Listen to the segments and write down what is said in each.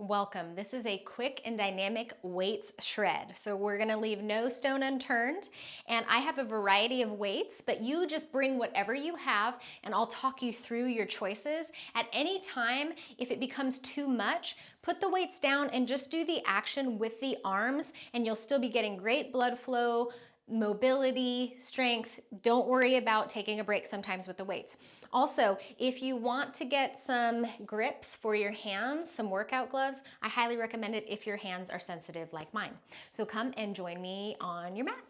Welcome. This is a quick and dynamic weights shred. So we're gonna leave no stone unturned. And I have a variety of weights, but you just bring whatever you have and I'll talk you through your choices. At any time, if it becomes too much, put the weights down and just do the action with the arms and you'll still be getting great blood flow, mobility, strength. Don't worry about taking a break sometimes with the weights. Also, if you want to get some grips for your hands, some workout gloves, I highly recommend it if your hands are sensitive like mine. So come and join me on your mat.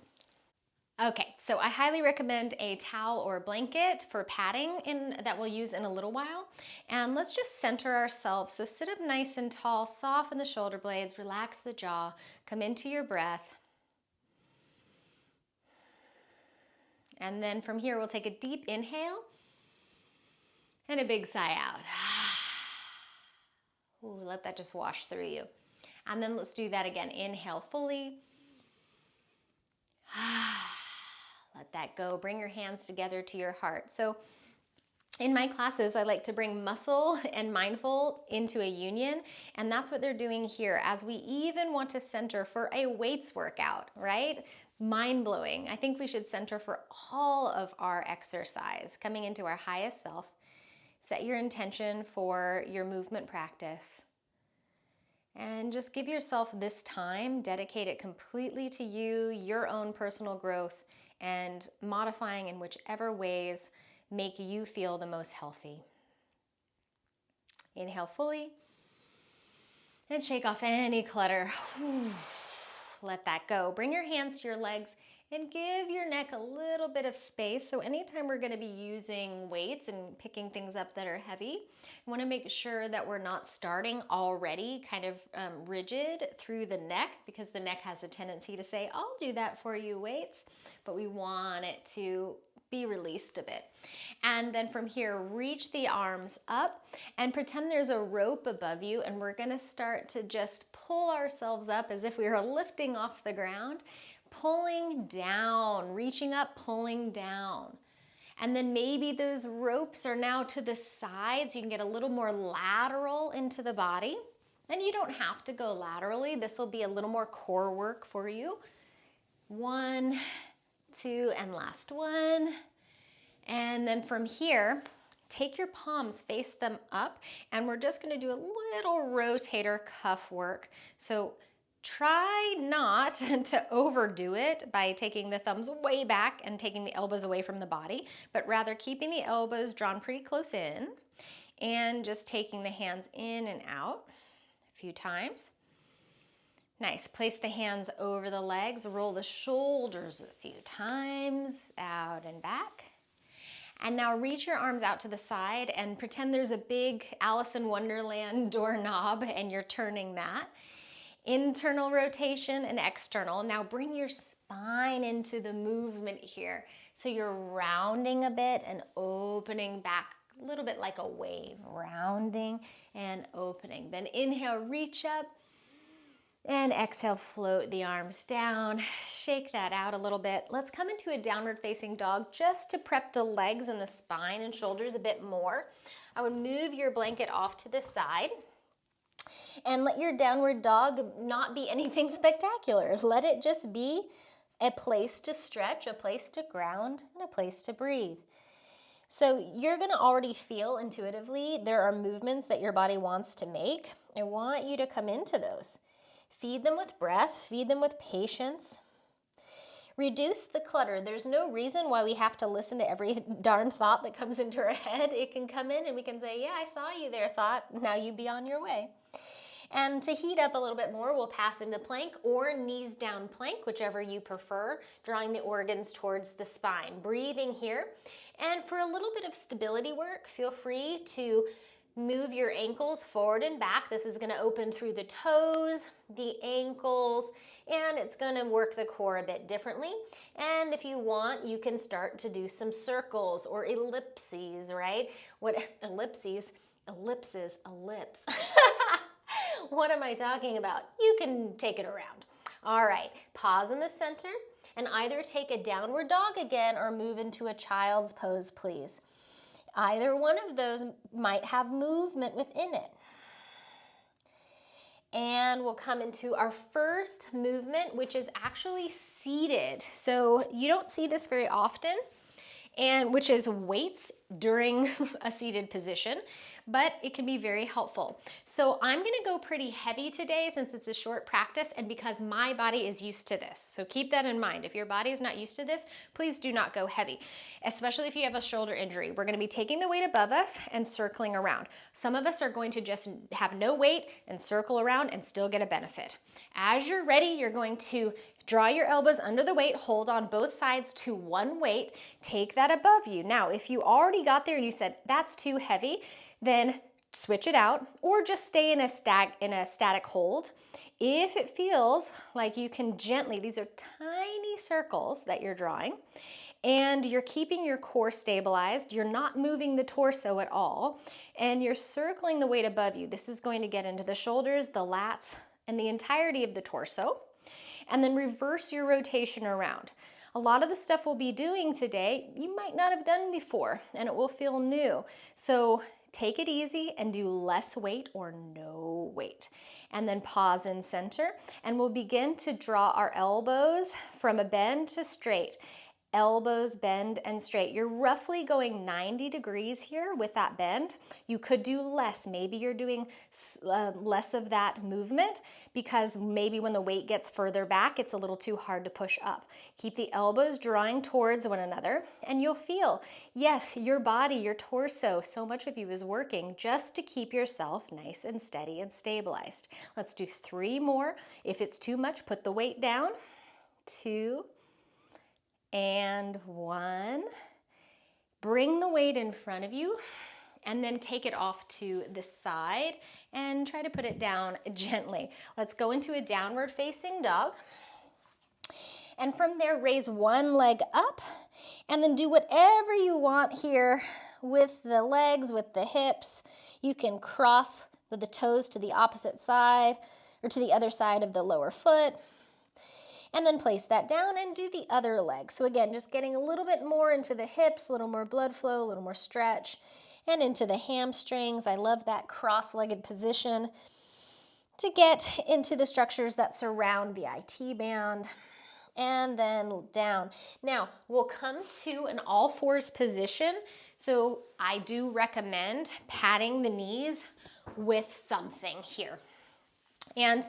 Okay, so I highly recommend a towel or a blanket for padding that we'll use in a little while. And let's just center ourselves. So sit up nice and tall, soften the shoulder blades, relax the jaw, come into your breath. And then from here, we'll take a deep inhale and a big sigh out. Ooh, let that just wash through you. And then let's do that again. Inhale fully. Let that go. Bring your hands together to your heart. So in my classes, I like to bring muscle and mindful into a union, and that's what they're doing here as we even want to center for a weights workout, right? Mind-blowing. I think we should center for all of our exercise, coming into our highest self. Set your intention for your movement practice. And just give yourself this time, dedicate it completely to you, your own personal growth, and modifying in whichever ways make you feel the most healthy. Inhale fully and shake off any clutter. Let that go. Bring your hands to your legs and give your neck a little bit of space. So anytime we're going to be using weights and picking things up that are heavy, you want to make sure that we're not starting already kind of rigid through the neck, because the neck has a tendency to say, I'll do that for you, weights, but we want it to be released a bit. And then from here, reach the arms up and pretend there's a rope above you, and we're gonna start to just pull ourselves up as if we were lifting off the ground, pulling down, reaching up, pulling down. And then maybe those ropes are now to the sides. You can get a little more lateral into the body. And you don't have to go laterally. This will be a little more core work for you. 1, 2, and last one. And then from here, take your palms, face them up, and we're just gonna do a little rotator cuff work. So try not to overdo it by taking the thumbs way back and taking the elbows away from the body, but rather keeping the elbows drawn pretty close in and just taking the hands in and out a few times. Nice. Place the hands over the legs, roll the shoulders a few times, out and back. And now reach your arms out to the side and pretend there's a big Alice in Wonderland doorknob and you're turning that. Internal rotation and external. Now bring your spine into the movement here. So you're rounding a bit and opening back a little bit like a wave, rounding and opening. Then inhale, reach up. And exhale, float the arms down, shake that out a little bit. Let's come into a downward facing dog just to prep the legs and the spine and shoulders a bit more. I would move your blanket off to the side and let your downward dog not be anything spectacular. Let it just be a place to stretch, a place to ground, and a place to breathe. So you're gonna already feel intuitively there are movements that your body wants to make. I want you to come into those. Feed them with breath, feed them with patience. Reduce the clutter. There's no reason why we have to listen to every darn thought that comes into our head. It can come in and we can say, yeah, I saw you there, thought. Now you be on your way. And to heat up a little bit more, we'll pass into plank or knees down plank, whichever you prefer, drawing the organs towards the spine. Breathing here. And for a little bit of stability work, feel free to move your ankles forward and back. This is going to open through the toes, the ankles, and it's going to work the core a bit differently. And if you want, you can start to do some circles or ellipses, right? What ellipses? Ellipses, ellipse. What am I talking about? You can take it around. All right, pause in the center and either take a downward dog again or move into a child's pose, please. Either one of those might have movement within it. And we'll come into our first movement, which is actually seated. So you don't see this very often, and which is weights during a seated position, but it can be very helpful. So I'm gonna go pretty heavy today since it's a short practice and because my body is used to this. So keep that in mind. If your body is not used to this, please do not go heavy, especially if you have a shoulder injury. We're gonna be taking the weight above us and circling around. Some of us are going to just have no weight and circle around and still get a benefit. As you're ready, you're going to draw your elbows under the weight, hold on both sides to one weight, take that above you. Now, if you already got there and you said, that's too heavy, then switch it out or just stay in a static hold. If it feels like you can gently, these are tiny circles that you're drawing, and you're keeping your core stabilized, you're not moving the torso at all, and you're circling the weight above you. This is going to get into the shoulders, the lats, and the entirety of the torso. And then reverse your rotation around. A lot of the stuff we'll be doing today, you might not have done before, and it will feel new. So take it easy and do less weight or no weight. And then pause in center, and we'll begin to draw our elbows from a bend to straight. Elbows bend and straight. You're roughly going 90 degrees here with that bend. You could do less. Maybe you're doing less of that movement because maybe when the weight gets further back, it's a little too hard to push up. Keep the elbows drawing towards one another and you'll feel, yes, your body, your torso, so much of you is working just to keep yourself nice and steady and stabilized. Let's do 3 more. If it's too much, put the weight down. 2, and 1. Bring the weight in front of you and then take it off to the side and try to put it down gently. Let's go into a downward facing dog. And from there, raise one leg up and then do whatever you want here with the legs, with the hips. You can cross with the toes to the opposite side or to the other side of the lower foot. And then place that down and do the other leg. So again, just getting a little bit more into the hips, a little more blood flow, a little more stretch, and into the hamstrings. I love that cross-legged position to get into the structures that surround the IT band. And then down. Now, we'll come to an all-fours position. So I do recommend padding the knees with something here. And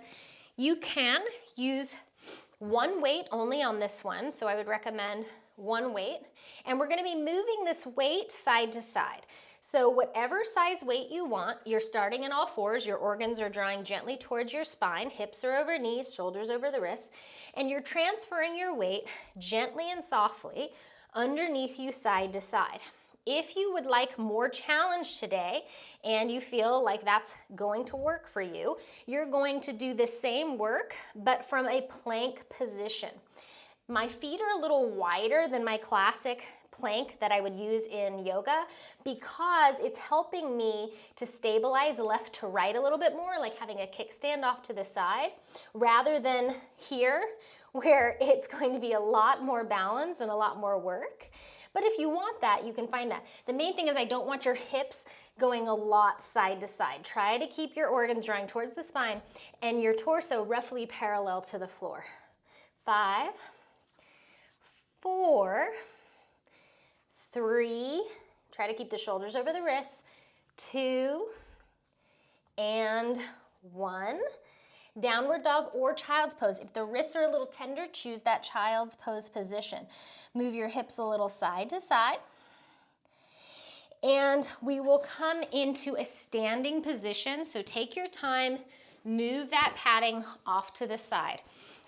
you can use one weight only on this one, so I would recommend one weight. And we're gonna be moving this weight side to side. So whatever size weight you want, you're starting in all fours, your organs are drawing gently towards your spine, hips are over knees, shoulders over the wrists, and you're transferring your weight gently and softly underneath you side to side. If you would like more challenge today and you feel like that's going to work for you, you're going to do the same work, but from a plank position. My feet are a little wider than my classic plank that I would use in yoga because it's helping me to stabilize left to right a little bit more, like having a kickstand off to the side, rather than here where it's going to be a lot more balance and a lot more work. But if you want that, you can find that. The main thing is I don't want your hips going a lot side to side. Try to keep your organs drawing towards the spine and your torso roughly parallel to the floor. 5, 4, 3, try to keep the shoulders over the wrists, 2, and 1. Downward dog or child's pose. If the wrists are a little tender, choose that child's pose position. Move your hips a little side to side. And we will come into a standing position. So take your time, move that padding off to the side.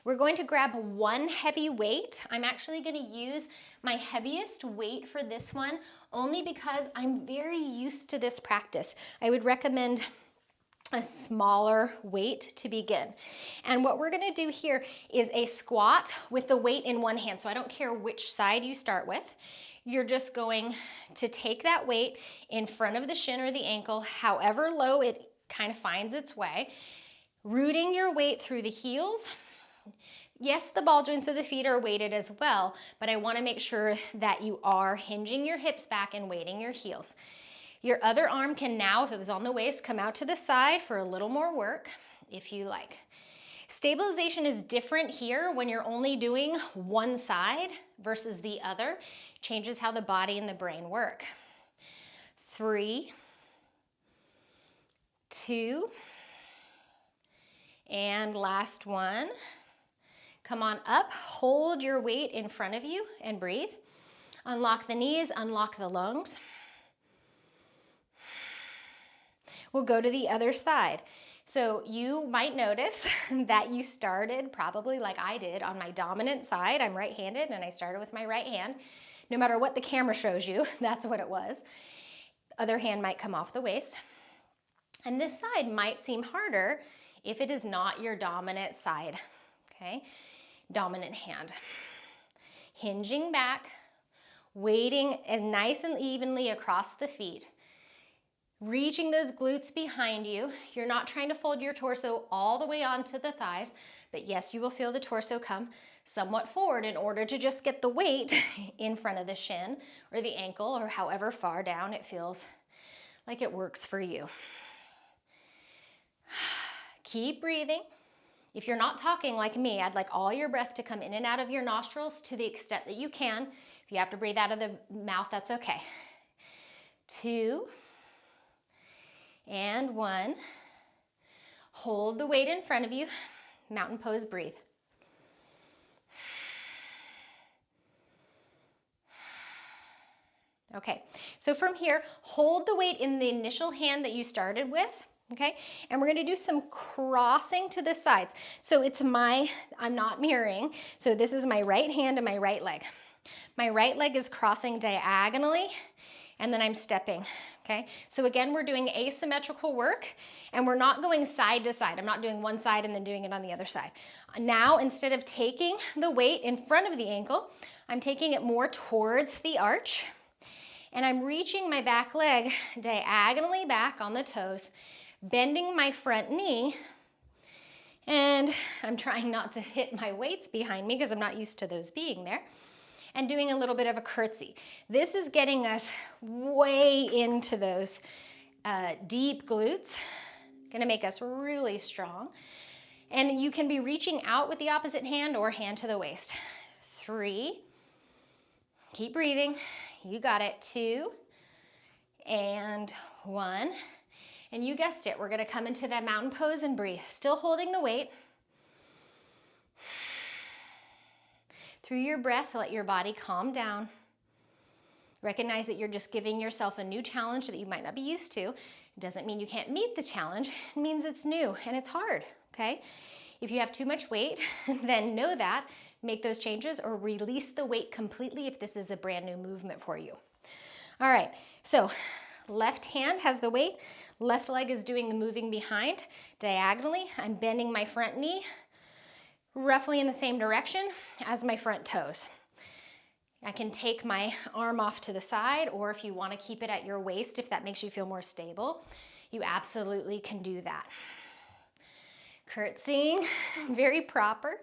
We're going to grab one heavy weight. I'm actually going to use my heaviest weight for this one only because I'm very used to this practice. I would recommend a smaller weight to begin. And what we're gonna do here is a squat with the weight in one hand. So I don't care which side you start with. You're just going to take that weight in front of the shin or the ankle, however low it kind of finds its way, rooting your weight through the heels. Yes, the ball joints of the feet are weighted as well, but I wanna make sure that you are hinging your hips back and weighting your heels. Your other arm can now, if it was on the waist, come out to the side for a little more work. if you like. Stabilization is different here when you're only doing one side versus the other. Changes how the body and the brain work. 3, 2, and last one. Come on up, hold your weight in front of you and breathe. Unlock the knees, unlock the lungs. We'll go to the other side. So you might notice that you started probably like I did on my dominant side. I'm right-handed and I started with my right hand. No matter what the camera shows you, that's what it was. Other hand might come off the waist. And this side might seem harder if it is not your dominant side, okay? Dominant hand. Hinging back, weighting as nice and evenly across the feet. Reaching those glutes behind you. You're not trying to fold your torso all the way onto the thighs, but yes, you will feel the torso come somewhat forward in order to just get the weight in front of the shin or the ankle or however far down it feels like it works for you. Keep breathing. If you're not talking like me, I'd like all your breath to come in and out of your nostrils to the extent that you can. If you have to breathe out of the mouth, that's okay. 2, and 1. Hold the weight in front of you. Mountain pose, breathe. Okay, so from here, hold the weight in the initial hand that you started with, okay? And we're gonna do some crossing to the sides. So I'm not mirroring, so this is my right hand and my right leg. My right leg is crossing diagonally, and then I'm stepping. Okay, so again, we're doing asymmetrical work and we're not going side to side. I'm not doing one side and then doing it on the other side. Now, instead of taking the weight in front of the ankle, I'm taking it more towards the arch and I'm reaching my back leg diagonally back on the toes, bending my front knee, and I'm trying not to hit my weights behind me because I'm not used to those being there. And doing a little bit of a curtsy. This is getting us way into those deep glutes. Gonna make us really strong. And you can be reaching out with the opposite hand or hand to the waist. 3, keep breathing, you got it. 2, and 1. And you guessed it, we're gonna come into that mountain pose and breathe. Still holding the weight. Through your breath, let your body calm down. Recognize that you're just giving yourself a new challenge that you might not be used to. It doesn't mean you can't meet the challenge. It means it's new and it's hard, okay? If you have too much weight, then know that, make those changes or release the weight completely if this is a brand new movement for you. All right, so left hand has the weight, left leg is doing the moving behind diagonally. I'm bending my front knee, roughly in the same direction as my front toes. I can take my arm off to the side, or if you want to keep it at your waist, if that makes you feel more stable, you absolutely can do that. Curtsying, very proper.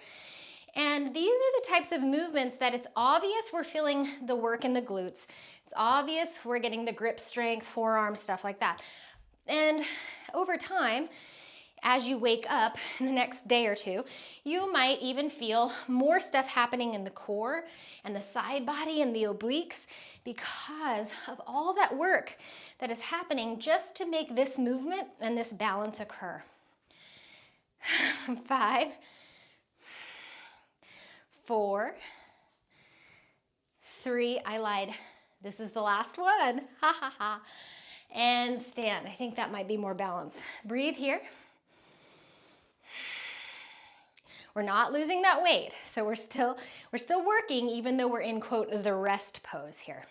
And these are the types of movements that it's obvious we're feeling the work in the glutes. It's obvious we're getting the grip strength, forearm, stuff like that. And over time, as you wake up in the next day or two, you might even feel more stuff happening in the core and the side body and the obliques because of all that work that is happening just to make this movement and this balance occur. 5, 4, 3, I lied. This is the last one, ha ha ha. And stand, I think that might be more balanced. Breathe here. We're not losing that weight, so we're still working even though we're in, quote, the rest pose here.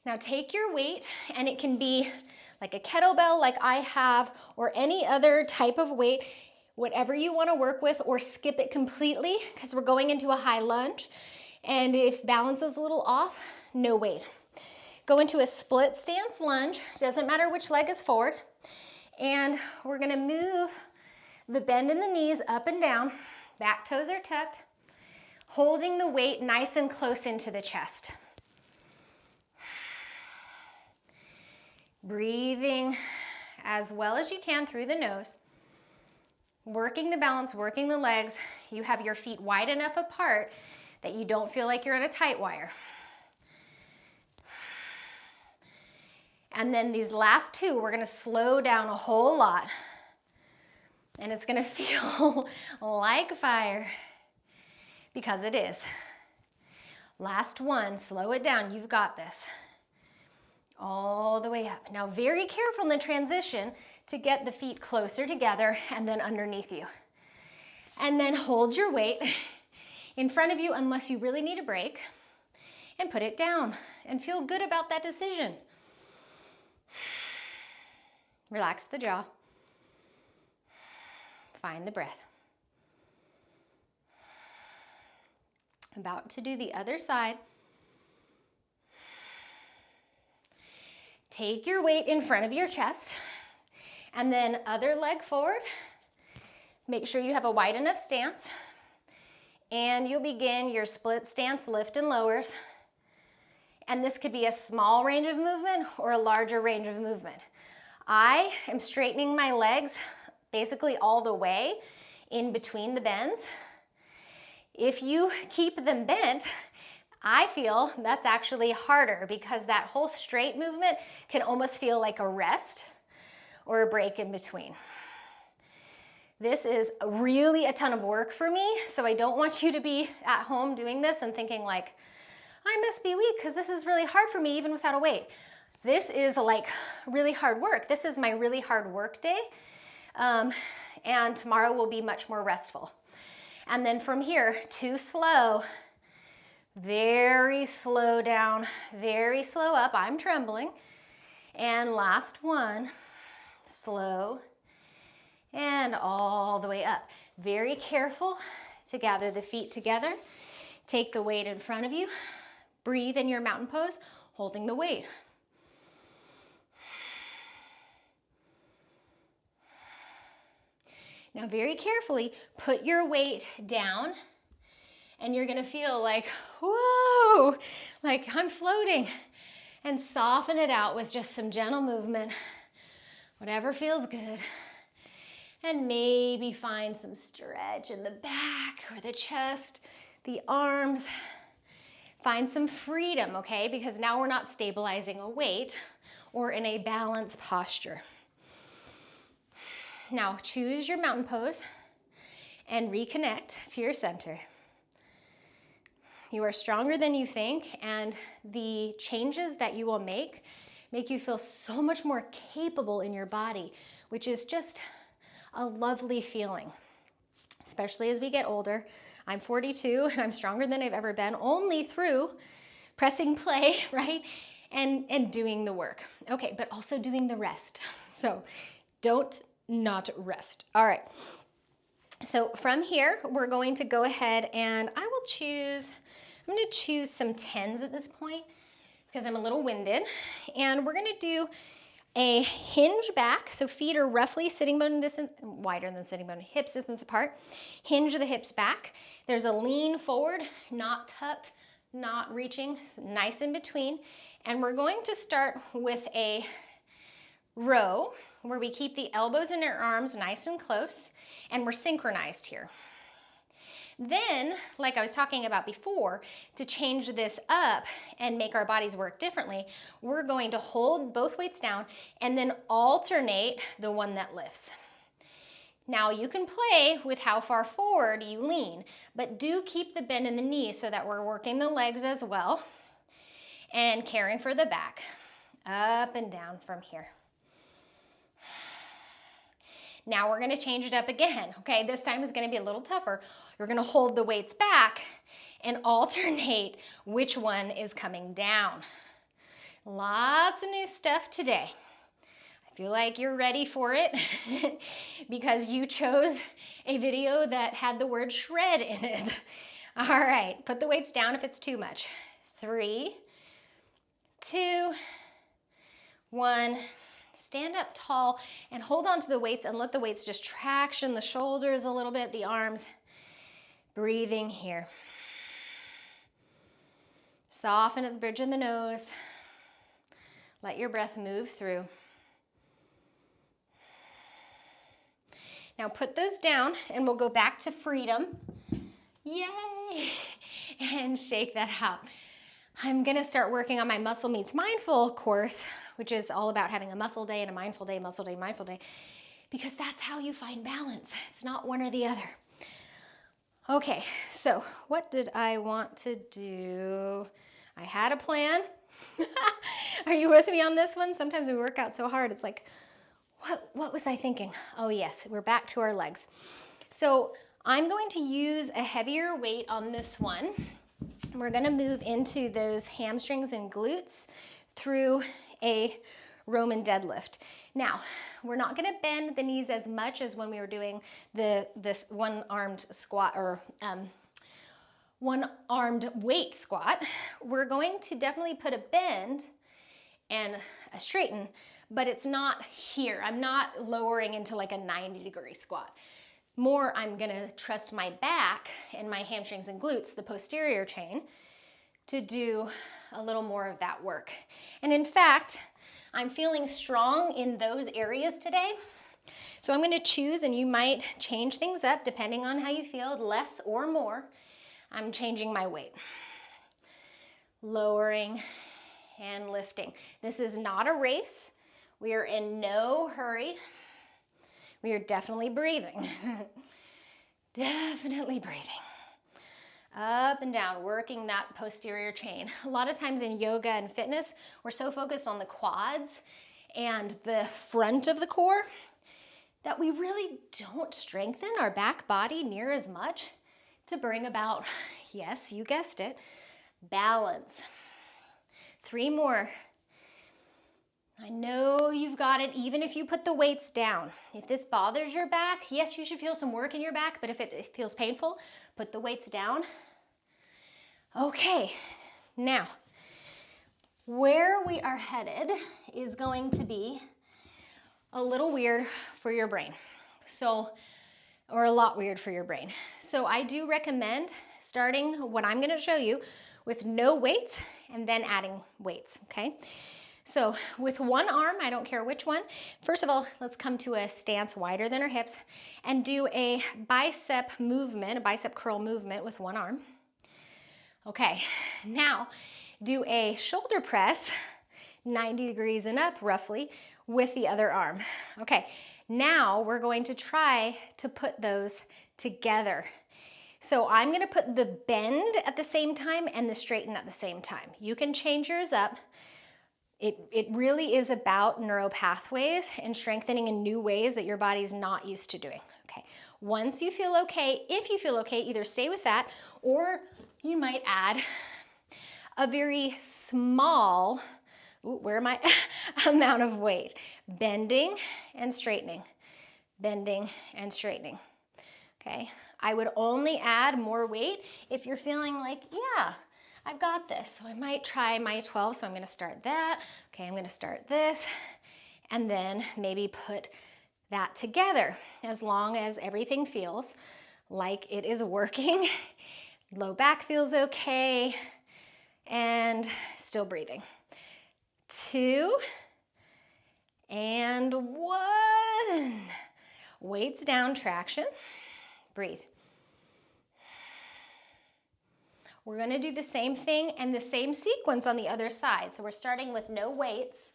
Now take your weight, and it can be like a kettlebell like I have, or any other type of weight, whatever you want to work with, or skip it completely because we're going into a high lunge. And if balance is a little off, no weight. Go into a split stance lunge, doesn't matter which leg is forward. And we're gonna move the bend in the knees up and down, back toes are tucked, holding the weight nice and close into the chest. Breathing as well as you can through the nose. Working the balance, working the legs. You have your feet wide enough apart that you don't feel like you're in a tight wire. And then these last two, we're gonna slow down a whole lot. And it's gonna feel like fire, because it is. Last one, slow it down, you've got this. All the way up. Now, very careful in the transition to get the feet closer together and then underneath you. And then hold your weight in front of you unless you really need a break, and put it down and feel good about that decision. Relax the jaw. Find the breath. About to do the other side. Take your weight in front of your chest, and then other leg forward. Make sure you have a wide enough stance, and you'll begin your split stance lift and lowers. And this could be a small range of movement or a larger range of movement. I am straightening my legs basically all the way in between the bends. If you keep them bent, I feel that's actually harder, because that whole straight movement can almost feel like a rest or a break in between. This is really a ton of work for me, so I don't want you to be at home doing this and thinking like, I must be weak because this is really hard for me even without a weight. This is like really hard work. This is my really hard work day, and tomorrow will be much more restful. And then from here, too slow. Very slow down, very slow up. I'm trembling. And last one, slow, and all the way up. Very careful to gather the feet together. Take the weight in front of you. Breathe in your mountain pose, holding the weight. Now very carefully, put your weight down, and you're gonna feel like, whoa, like I'm floating. And soften it out with just some gentle movement, whatever feels good. And maybe find some stretch in the back or the chest, the arms. Find some freedom, okay? Because now we're not stabilizing a weight or in a balanced posture. Now choose your mountain pose and reconnect to your center. You are stronger than you think, and the changes that you will make you feel so much more capable in your body, which is just a lovely feeling, especially as we get older. I'm 42 and I'm stronger than I've ever been, only through pressing play, right? And doing the work. Okay, but also doing the rest. So don't not rest. All right. So from here, we're going to go ahead and I'm going to choose some 10s at this point because I'm a little winded. And we're going to do a hinge back. So feet are roughly sitting bone distance, wider than sitting bone, hips distance apart. Hinge the hips back. There's a lean forward, not tucked, not reaching, nice in between. And we're going to start with a row where we keep the elbows in our arms nice and close, and we're synchronized here. Then, like I was talking about before, to change this up and make our bodies work differently, we're going to hold both weights down and then alternate the one that lifts. Now you can play with how far forward you lean, but do keep the bend in the knees so that we're working the legs as well and caring for the back. Up and down from here. Now we're going to change it up again, okay? This time is going to be a little tougher. You're going to hold the weights back and alternate which one is coming down. Lots of new stuff today. I feel like you're ready for it because you chose a video that had the word shred in it. All right, put the weights down if it's too much. 3, 2, 1. Stand up tall and hold on to the weights and let the weights just traction the shoulders a little bit, the arms. Breathing here. Soften at the bridge of the nose. Let your breath move through. Now put those down and we'll go back to freedom. Yay! And shake that out. I'm gonna start working on my Muscle Meets Mindful course, which is all about having a muscle day and a mindful day, muscle day, mindful day, because that's how you find balance. It's not one or the other. Okay, so what did I want to do? I had a plan. Are you with me on this one? Sometimes we work out so hard, it's like, what was I thinking? Oh yes, we're back to our legs. So I'm going to use a heavier weight on this one. We're gonna move into those hamstrings and glutes through a Roman deadlift. Now, we're not gonna bend the knees as much as when we were doing this one-armed squat or one-armed weight squat. We're going to definitely put a bend and a straighten, but it's not here. I'm not lowering into like a 90-degree squat. More, I'm gonna trust my back and my hamstrings and glutes, the posterior chain, to do a little more of that work. And in fact, I'm feeling strong in those areas today. So I'm gonna choose, and you might change things up depending on how you feel, less or more. I'm changing my weight. Lowering and lifting. This is not a race. We are in no hurry. We are definitely breathing. Definitely breathing. Up and down, working that posterior chain. A lot of times in yoga and fitness, we're so focused on the quads and the front of the core that we really don't strengthen our back body near as much to bring about, yes, you guessed it, balance. 3 more. I know you've got it, even if you put the weights down. If this bothers your back, yes, you should feel some work in your back, but if it feels painful, put the weights down. Okay, now, where we are headed is going to be a little weird for your brain. Or a lot weird for your brain. So I do recommend starting what I'm gonna show you with no weights and then adding weights, okay? So with one arm, I don't care which one, first of all, let's come to a stance wider than our hips and do a bicep movement, a bicep curl movement with one arm. Okay, now do a shoulder press, 90 degrees and up roughly, with the other arm. Okay, now we're going to try to put those together. So I'm gonna put the bend at the same time and the straighten at the same time. You can change yours up. It really is about neural pathways and strengthening in new ways that your body's not used to doing. Okay, once you feel okay, if you feel okay, either stay with that or you might add a very small, amount of weight. Bending and straightening, bending and straightening, okay? I would only add more weight if you're feeling like, yeah, I've got this. So I might try my 12, so I'm gonna start that. Okay, I'm gonna start this, and then maybe put that together as long as everything feels like it is working. Low back feels okay, and still breathing. 2, and 1. Weights down, traction, breathe. We're gonna do the same thing and the same sequence on the other side. So we're starting with no weights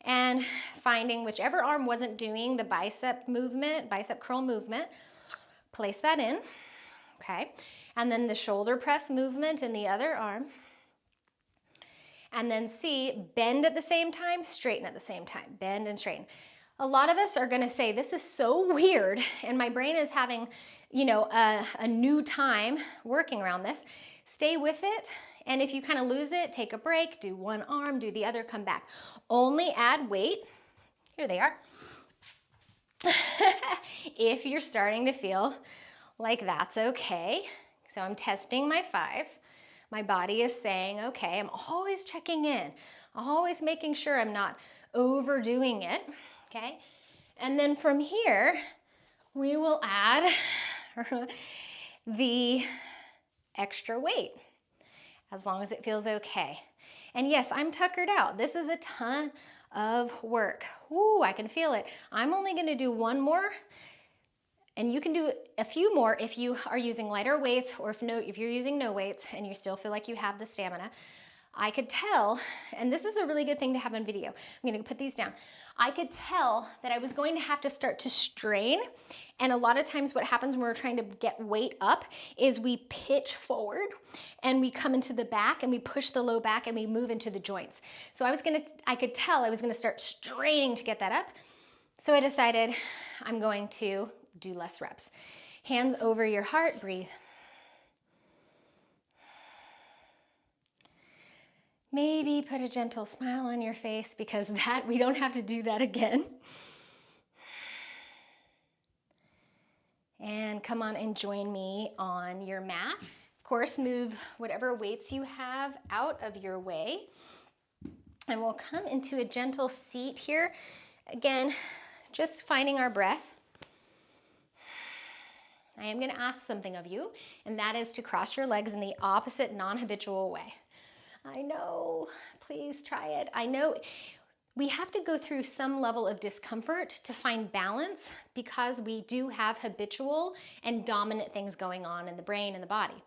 and finding whichever arm wasn't doing the bicep movement, bicep curl movement, place that in, okay? And then the shoulder press movement in the other arm. And then see, bend at the same time, straighten at the same time, bend and straighten. A lot of us are gonna say, this is so weird, and my brain is having, you know, a new time working around this. Stay with it, and if you kind of lose it, take a break, do one arm, do the other, come back. Only add weight, here they are, if you're starting to feel like that's okay. So I'm testing my 5s. My body is saying, okay, I'm always checking in, always making sure I'm not overdoing it, okay? And then from here, we will add the extra weight, as long as it feels okay. And yes, I'm tuckered out. This is a ton of work. Ooh, I can feel it. I'm only gonna do one more And you can do a few more if you are using lighter weights, or if you're using no weights and you still feel like you have the stamina. I could tell, and this is a really good thing to have on video. I'm gonna put these down. I could tell that I was going to have to start to strain. And a lot of times what happens when we're trying to get weight up is we pitch forward and we come into the back and we push the low back and we move into the joints. So I could tell I was gonna start straining to get that up. So I decided I'm going to do less reps. Hands over your heart, breathe. Maybe put a gentle smile on your face, because we don't have to do that again. And come on and join me on your mat. Of course, move whatever weights you have out of your way. And we'll come into a gentle seat here. Again, just finding our breath. I am gonna ask something of you, and that is to cross your legs in the opposite non-habitual way. I know, please try it. I know we have to go through some level of discomfort to find balance, because we do have habitual and dominant things going on in the brain and the body.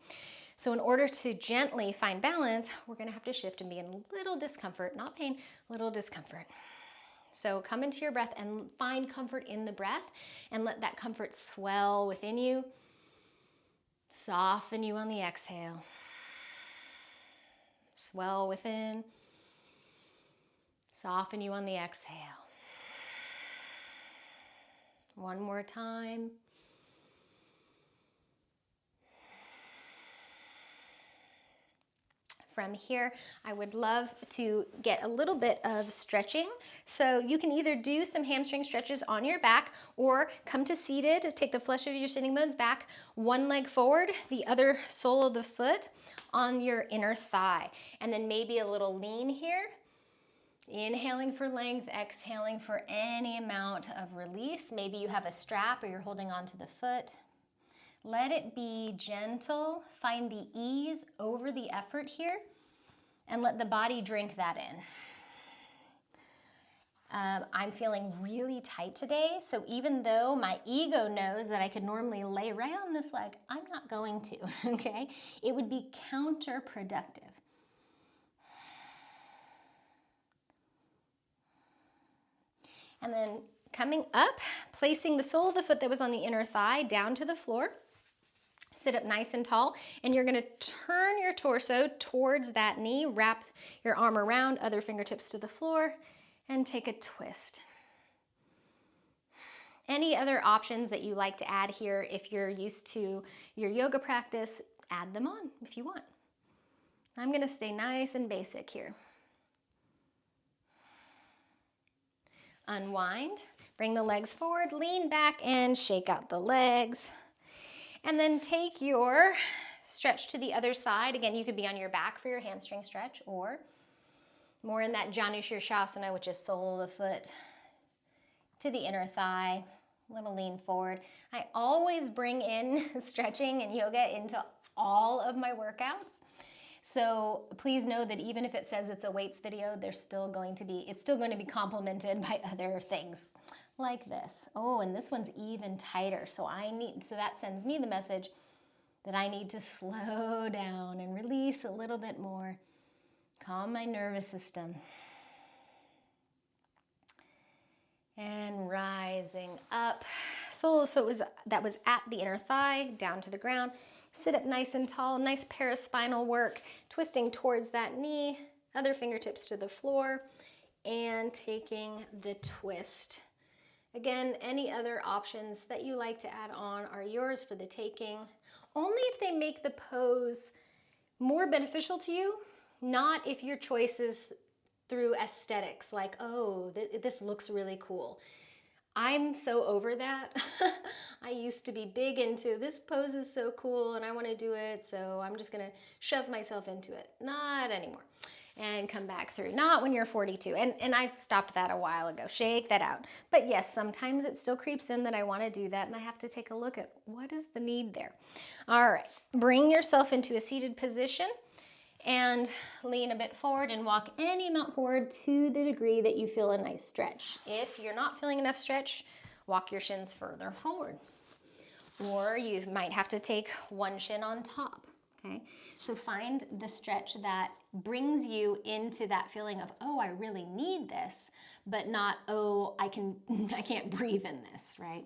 So in order to gently find balance, we're gonna have to shift and be in a little discomfort, not pain, little discomfort. So come into your breath and find comfort in the breath, and let that comfort swell within you. Soften you on the exhale. Swell within. Soften you on the exhale. One more time. From here, I would love to get a little bit of stretching. So you can either do some hamstring stretches on your back, or come to seated, take the flesh of your sitting bones back, one leg forward, the other sole of the foot on your inner thigh. And then maybe a little lean here. Inhaling for length, exhaling for any amount of release. Maybe you have a strap or you're holding onto the foot. Let it be gentle. Find the ease over the effort here, and let the body drink that in. I'm feeling really tight today, so even though my ego knows that I could normally lay right on this leg, I'm not going to, okay? It would be counterproductive. And then coming up, placing the sole of the foot that was on the inner thigh down to the floor. Sit up nice and tall, and you're gonna turn your torso towards that knee, wrap your arm around, other fingertips to the floor, and take a twist. Any other options that you like to add here, if you're used to your yoga practice, add them on if you want. I'm gonna stay nice and basic here. Unwind, bring the legs forward, lean back, and shake out the legs. And then take your stretch to the other side. Again, you could be on your back for your hamstring stretch, or more in that Shavasana, which is sole of the foot to the inner thigh, little lean forward. I always bring in stretching and yoga into all of my workouts. So please know that even if it says it's a weights video, it's still going to be complemented by other things like this. Oh, and this one's even tighter. So that sends me the message that I need to slow down and release a little bit more. Calm my nervous system. And rising up. Sole of the foot that was at the inner thigh, down to the ground. Sit up nice and tall, nice paraspinal work, twisting towards that knee, other fingertips to the floor, and taking the twist. Again, any other options that you like to add on are yours for the taking, only if they make the pose more beneficial to you, not if your choice is through aesthetics, like, oh, this looks really cool. I'm so over that. I used to be big into this pose is so cool and I want to do it, so I'm just gonna shove myself into it. Not anymore. And come back through. Not when you're 42. And I stopped that a while ago. Shake that out. But yes, sometimes it still creeps in that I want to do that, and I have to take a look at what is the need there. All right, bring yourself into a seated position and lean a bit forward and walk any amount forward to the degree that you feel a nice stretch. If you're not feeling enough stretch, walk your shins further forward. or you might have to take one shin on top, okay? So find the stretch that brings you into that feeling of, oh, I really need this, but not, oh, I can't breathe in this, right?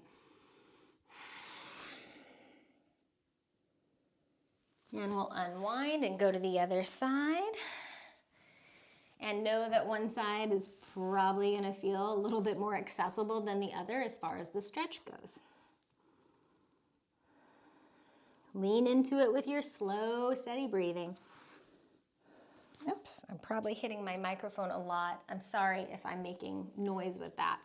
And we'll unwind and go to the other side. And know that one side is probably gonna feel a little bit more accessible than the other as far as the stretch goes. Lean into it with your slow, steady breathing. Oops, I'm probably hitting my microphone a lot. I'm sorry if I'm making noise with that.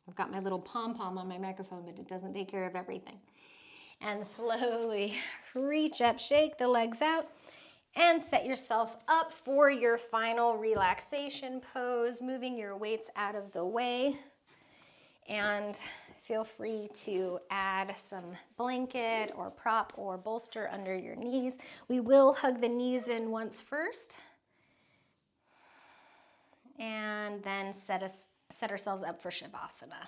I've got my little pom-pom on my microphone, but it doesn't take care of everything. And slowly reach up, shake the legs out, and set yourself up for your final relaxation pose, moving your weights out of the way. And feel free to add some blanket or prop or bolster under your knees. We will hug the knees in once first, and then set ourselves up for Shavasana.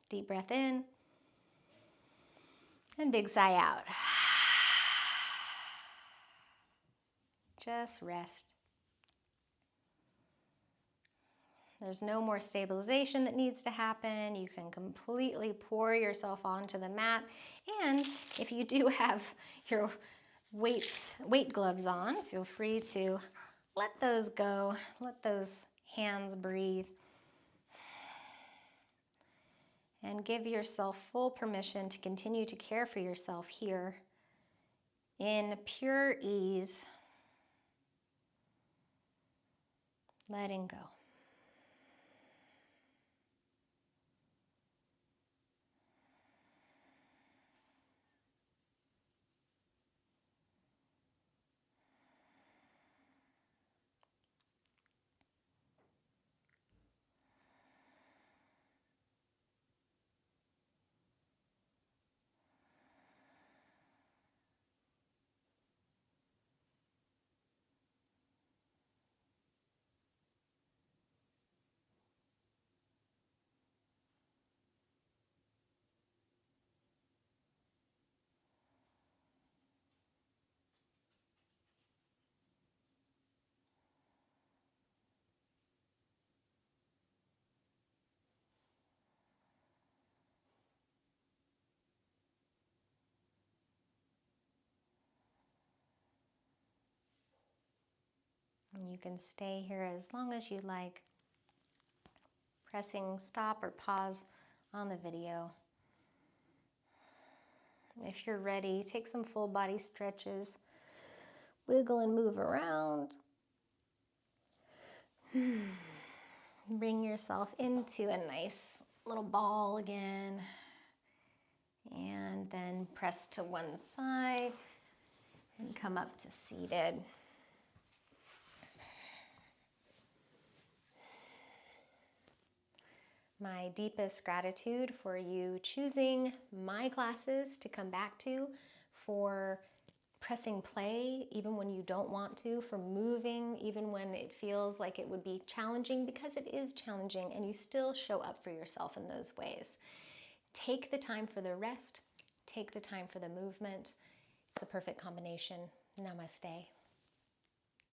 Deep breath in, and big sigh out. Just rest. There's no more stabilization that needs to happen. You can completely pour yourself onto the mat. And if you do have your weight gloves on, feel free to let those go. Let those hands breathe. And give yourself full permission to continue to care for yourself here in pure ease. Letting go. And you can stay here as long as you like, pressing stop or pause on the video. If you're ready, take some full body stretches. Wiggle and move around. Bring yourself into a nice little ball again. And then press to one side and come up to seated. My deepest gratitude for you choosing my classes to come back to, for pressing play even when you don't want to, for moving even when it feels like it would be challenging, because it is challenging, and you still show up for yourself in those ways. Take the time for the rest, take the time for the movement. It's the perfect combination. Namaste.